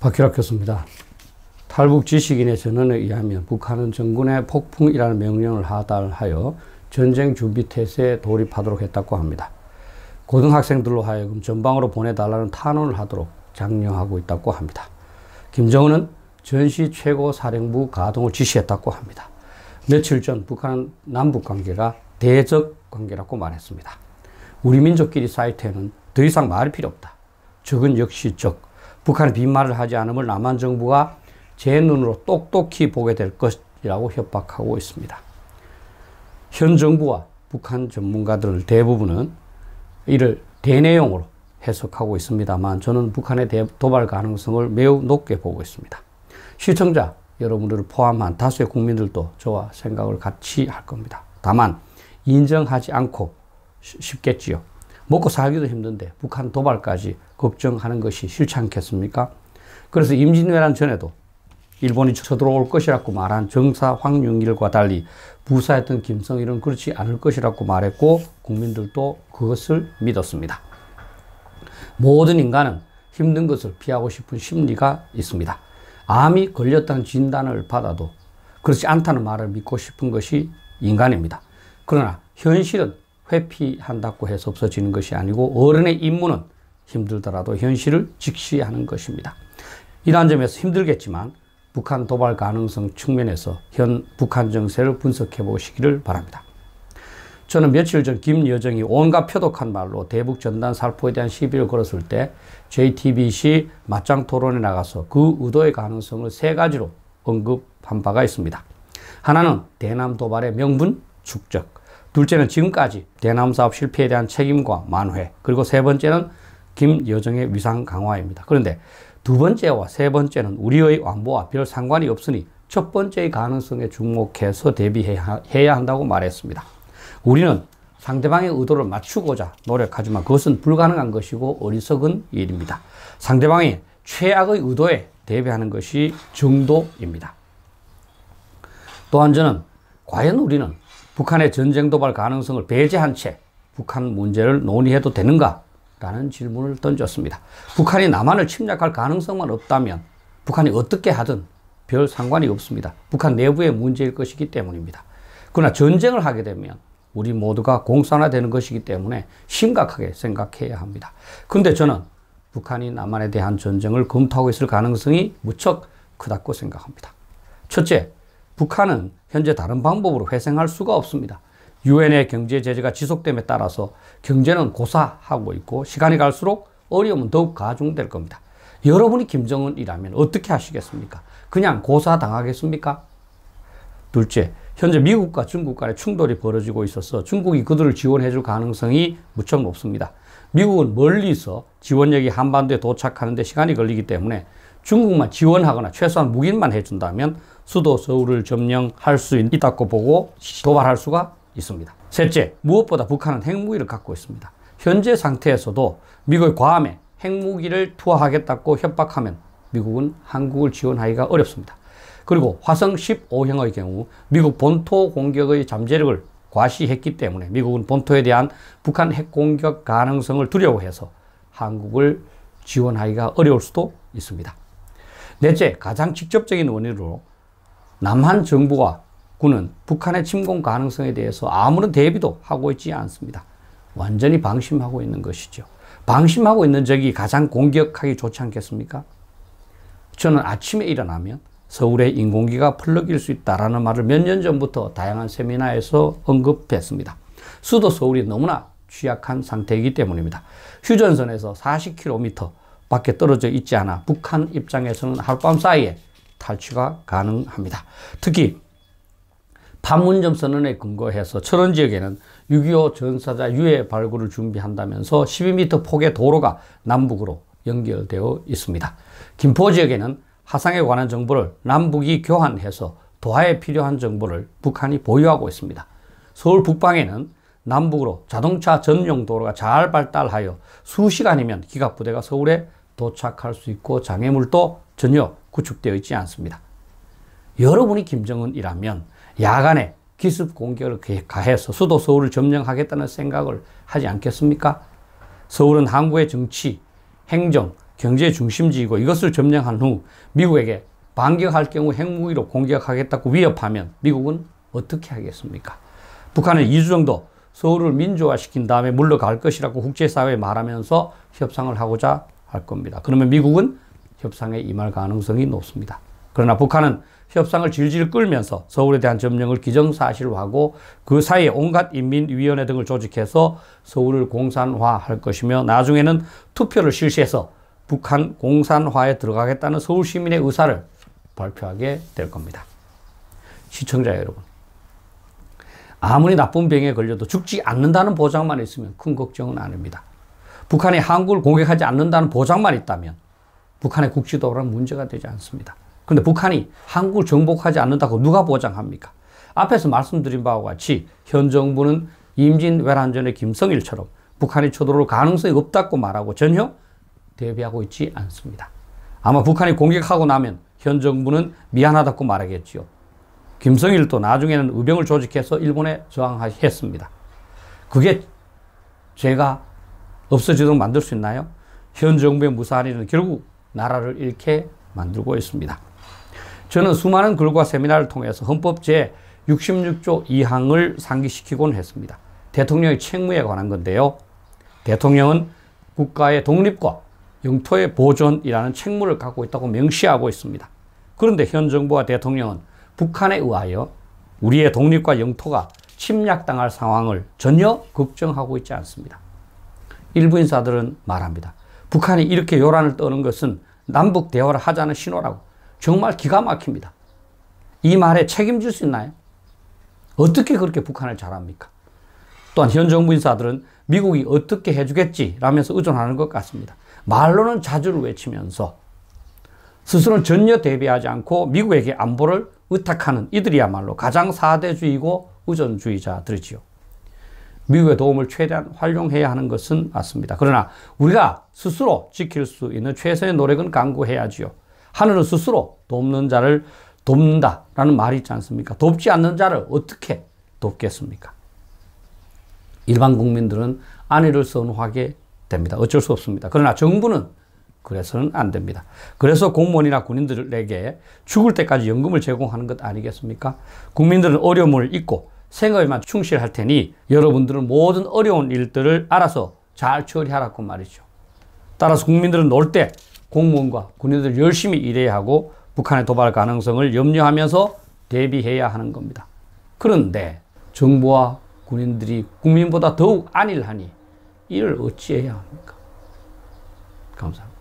박희락 교수입니다. 탈북 지식인의 전언에 의하면 북한은 정군의 폭풍이라는 명령을 하달하여 전쟁 준비 태세에 돌입하도록 했다고 합니다. 고등학생들로 하여금 전방으로 보내달라는 탄원을 하도록 장려하고 있다고 합니다. 김정은은 전시 최고사령부 가동을 지시했다고 합니다. 며칠 전 북한 남북 관계가 대적 관계라고 말했습니다. 우리 민족끼리 사이트에는 더 이상 말이 필요 없다. 적은 역시 적. 북한이 빈말을 하지 않음을 남한 정부가 제 눈으로 똑똑히 보게 될 것이라고 협박하고 있습니다. 현 정부와 북한 전문가들 대부분은 이를 대내용으로 해석하고 있습니다만 저는 북한의 도발 가능성을 매우 높게 보고 있습니다. 시청자 여러분들을 포함한 다수의 국민들도 저와 생각을 같이 할 겁니다. 다만 인정하지 않고 싶겠지요. 먹고 살기도 힘든데 북한 도발까지 걱정하는 것이 싫지 않겠습니까? 그래서 임진왜란 전에도 일본이 쳐들어올 것이라고 말한 정사 황윤길과 달리 부사했던 김성일은 그렇지 않을 것이라고 말했고 국민들도 그것을 믿었습니다. 모든 인간은 힘든 것을 피하고 싶은 심리가 있습니다. 암이 걸렸다는 진단을 받아도 그렇지 않다는 말을 믿고 싶은 것이 인간입니다. 그러나 현실은 회피한다고 해서 없어지는 것이 아니고 어른의 임무는 힘들더라도 현실을 직시하는 것입니다. 이러한 점에서 힘들겠지만 북한 도발 가능성 측면에서 현 북한 정세를 분석해 보시기를 바랍니다. 저는 며칠 전 김여정이 온갖 표독한 말로 대북 전단 살포에 대한 시비를 걸었을 때 JTBC 맞짱 토론에 나가서 그 의도의 가능성을 세 가지로 언급한 바가 있습니다. 하나는 대남 도발의 명분 축적, 둘째는 지금까지 대남 사업 실패에 대한 책임과 만회, 그리고 세 번째는 김여정의 위상 강화입니다. 그런데 두 번째와 세 번째는 우리의 안보와 별 상관이 없으니 첫 번째의 가능성에 주목해서 대비해야 한다고 말했습니다. 우리는 상대방의 의도를 맞추고자 노력하지만 그것은 불가능한 것이고 어리석은 일입니다. 상대방의 최악의 의도에 대비하는 것이 정도입니다. 또한 저는 과연 우리는 북한의 전쟁 도발 가능성을 배제한 채 북한 문제를 논의해도 되는가? 라는 질문을 던졌습니다. 북한이 남한을 침략할 가능성만 없다면 북한이 어떻게 하든 별 상관이 없습니다. 북한 내부의 문제일 것이기 때문입니다. 그러나 전쟁을 하게 되면 우리 모두가 공산화되는 것이기 때문에 심각하게 생각해야 합니다. 그런데 저는 북한이 남한에 대한 전쟁을 검토하고 있을 가능성이 무척 크다고 생각합니다. 첫째, 북한은 현재 다른 방법으로 회생할 수가 없습니다. 유엔의 경제 제재가 지속됨에 따라서 경제는 고사하고 있고 시간이 갈수록 어려움은 더욱 가중될 겁니다. 여러분이 김정은이라면 어떻게 하시겠습니까? 그냥 고사당하겠습니까? 둘째, 현재 미국과 중국 간의 충돌이 벌어지고 있어서 중국이 그들을 지원해 줄 가능성이 무척 높습니다. 미국은 멀리서 지원력이 한반도에 도착하는 데 시간이 걸리기 때문에 중국만 지원하거나 최소한 묵인만 해준다면 수도 서울을 점령할 수 있다고 보고 도발할 수가 있습니다. 셋째, 무엇보다 북한은 핵무기를 갖고 있습니다. 현재 상태에서도 미국의 괌에 핵무기를 투하하겠다고 협박하면 미국은 한국을 지원하기가 어렵습니다. 그리고 화성 15형의 경우 미국 본토 공격의 잠재력을 과시했기 때문에 미국은 본토에 대한 북한 핵 공격 가능성을 두려워해서 한국을 지원하기가 어려울 수도 있습니다. 넷째, 가장 직접적인 원인으로 남한 정부와 군은 북한의 침공 가능성에 대해서 아무런 대비도 하고 있지 않습니다. 완전히 방심하고 있는 것이죠. 방심하고 있는 적이 가장 공격하기 좋지 않겠습니까? 저는 아침에 일어나면 서울에 인공기가 플러기일 수 있다라는 말을 몇 년 전부터 다양한 세미나에서 언급했습니다. 수도 서울이 너무나 취약한 상태이기 때문입니다. 휴전선에서 40km 밖에 떨어져 있지 않아 북한 입장에서는 하룻밤 사이에 탈취가 가능합니다. 특히 판문점 선언에 근거해서 철원 지역에는 6.25 전사자 유해 발굴을 준비한다면서 12m 폭의 도로가 남북으로 연결되어 있습니다. 김포 지역에는 화상에 관한 정보를 남북이 교환해서 도하에 필요한 정보를 북한이 보유하고 있습니다. 서울 북방에는 남북으로 자동차 전용 도로가 잘 발달하여 수시간이면 기갑부대가 서울에 도착할 수 있고 장애물도 전혀 구축되어 있지 않습니다. 여러분이 김정은이라면 야간에 기습 공격을 가해서 수도 서울을 점령하겠다는 생각을 하지 않겠습니까? 서울은 한국의 정치, 행정, 경제 중심지이고 이것을 점령한 후 미국에게 반격할 경우 핵무기로 공격하겠다고 위협하면 미국은 어떻게 하겠습니까? 북한은 2주 정도 서울을 민주화시킨 다음에 물러갈 것이라고 국제사회에 말하면서 협상을 하고자 할 겁니다. 그러면 미국은 협상에 임할 가능성이 높습니다. 그러나 북한은 협상을 질질 끌면서 서울에 대한 점령을 기정사실화하고 그 사이에 온갖 인민위원회 등을 조직해서 서울을 공산화할 것이며 나중에는 투표를 실시해서 북한 공산화에 들어가겠다는 서울 시민의 의사를 발표하게 될 겁니다. 시청자 여러분, 아무리 나쁜 병에 걸려도 죽지 않는다는 보장만 있으면 큰 걱정은 아닙니다. 북한이 한국을 공격하지 않는다는 보장만 있다면 북한의 국지도란 문제가 되지 않습니다. 그런데 북한이 한국을 정복하지 않는다고 누가 보장합니까? 앞에서 말씀드린 바와 같이 현 정부는 임진왜란전의 김성일처럼 북한이 쳐들어올 가능성이 없다고 말하고 전혀 대비하고 있지 않습니다. 아마 북한이 공격하고 나면 현 정부는 미안하다고 말하겠지요. 김성일도 나중에는 의병을 조직해서 일본에 저항했습니다. 그게 죄가 없어지도록 만들 수 있나요? 현 정부의 무사한 일은 결국 나라를 잃게 만들고 있습니다. 저는 수많은 글과 세미나를 통해서 헌법 제66조 2항을 상기시키곤 했습니다. 대통령의 책무에 관한 건데요. 대통령은 국가의 독립과 영토의 보존이라는 책무를 갖고 있다고 명시하고 있습니다. 그런데 현 정부와 대통령은 북한에 의하여 우리의 독립과 영토가 침략당할 상황을 전혀 걱정하고 있지 않습니다. 일부 인사들은 말합니다. 북한이 이렇게 요란을 떠는 것은 남북 대화를 하자는 신호라고. 정말 기가 막힙니다. 이 말에 책임질 수 있나요? 어떻게 그렇게 북한을 잘합니까? 또한 현 정부 인사들은 미국이 어떻게 해주겠지라면서 의존하는 것 같습니다. 말로는 자주를 외치면서 스스로는 전혀 대비하지 않고 미국에게 안보를 의탁하는 이들이야말로 가장 사대주의고 의존주의자들이지요. 미국의 도움을 최대한 활용해야 하는 것은 맞습니다. 그러나 우리가 스스로 지킬 수 있는 최선의 노력은 강구해야지요. 하늘은 스스로 돕는 자를 돕는다라는 말이 있지 않습니까? 돕지 않는 자를 어떻게 돕겠습니까? 일반 국민들은 안위를 선호하게 됩니다. 어쩔 수 없습니다. 그러나 정부는 그래서는 안 됩니다. 그래서 공무원이나 군인들에게 죽을 때까지 연금을 제공하는 것 아니겠습니까? 국민들은 어려움을 잊고 생업에만 충실할 테니 여러분들은 모든 어려운 일들을 알아서 잘 처리하라고 말이죠. 따라서 국민들은 놀 때 공무원과 군인들 열심히 일해야 하고 북한의 도발 가능성을 염려하면서 대비해야 하는 겁니다. 그런데 정부와 군인들이 국민보다 더욱 안일하니 이를 어찌해야 합니까? 감사합니다.